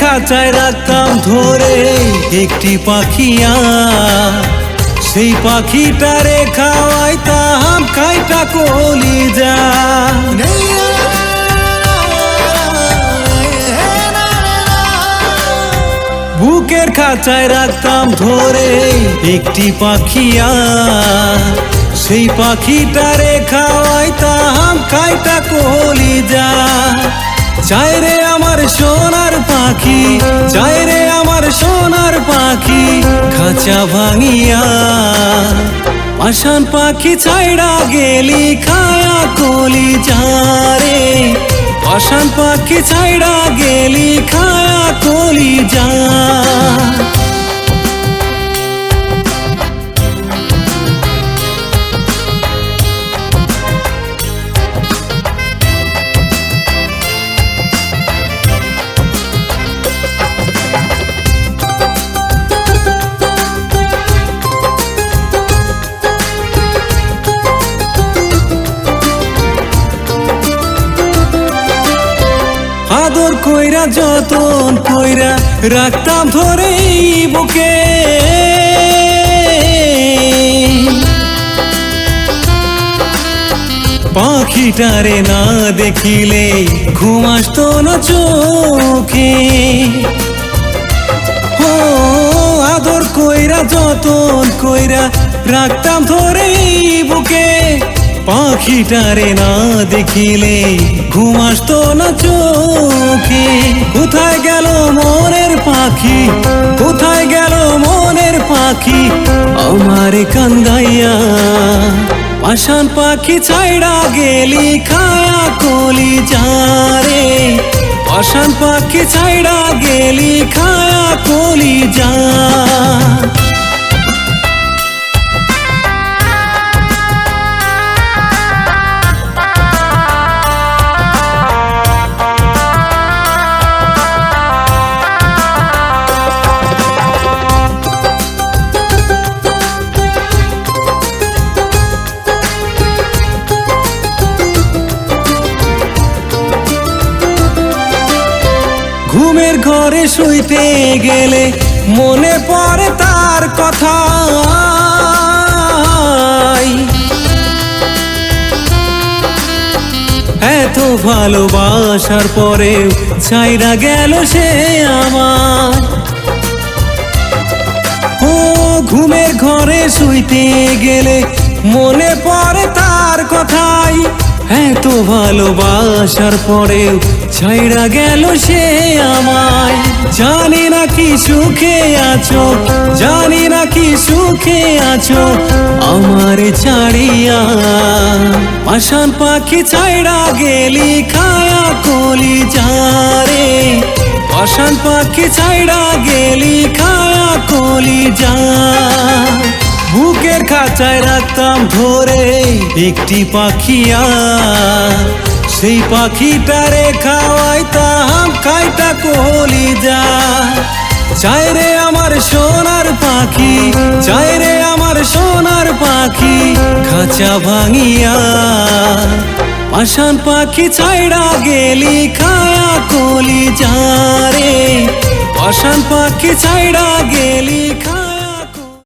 খাঁচায় রাখতাম ধরে একটি পাখিয়া, সেই পাখিটারে খাওয়াইতাম কাইটা কলিজা। বুকের খাঁচায় রাখতাম ধরে একটি পাখিয়া, সেই পাখিটারে খাওয়াইতাম কাইটা কলিজা। চাই রে আমার সোনার পাখি, চাই রে আমার সোনার পাখি খাঁচা ভাঙিয়া। পাষাণ পাখি ছাইড়া গেলি খায়া কলিজা রে, পাষাণ পাখি ছাইড়া গেলি খায়া কলিজা। আদর কইরা যতন কইরা রাখতাম ধরে বুকে, পাখিটারে না দেখিলে ঘুম আসতো না চোখে। ও আদর কইরা যতন কইরা রাখতাম ধরে বুকে, পাখিটারে না দেখিলে ঘুম আসতো না চোখে। কোথায় গেল মনের পাখি, কোথায় গেল মনের পাখি আমারে কান্দাইয়া। পাষাণ পাখি ছাইড়া গেলি খায়া কলিজা রে, পাষাণ পাখি ছাইড়া গেলি খায়া কলিজা। ঘুমের ঘরে শুইতে গেলে মনে পড়ে তার কথা, এত ভালোবাসার পরেও ছাইড়া গেল সে আমার। ও ঘুমের ঘরে শুইতে গেলে মনে পড়ে তার কথাই, এত ভালোবাসার পরেও ছাইড়া গেল সে আমায়। জানি না কি সুখে আছো, জানি না কি সুখে আছো আমারে ছাড়িয়া। পাষাণ পাখি ছাইড়া গেলি খায়া কলিজা রে, পাষাণ পাখি ছাইড়া গেলি খায়া কলিজা। বুকের খাঁচায় রাখতাম ধরে একটি পাখিয়া, সেই পাখিটারে খাওয়াইতাম কাইটা কলিজা। চাই রে আমার সোনার পাখি, চাই রে আমার সোনার পাখি খাঁচা ভাঙিয়া। পাষাণ পাখি ছাইড়া গেলি খায়া কলিজা রে, পাষাণ পাখি ছাইড়া গেলি খায়া।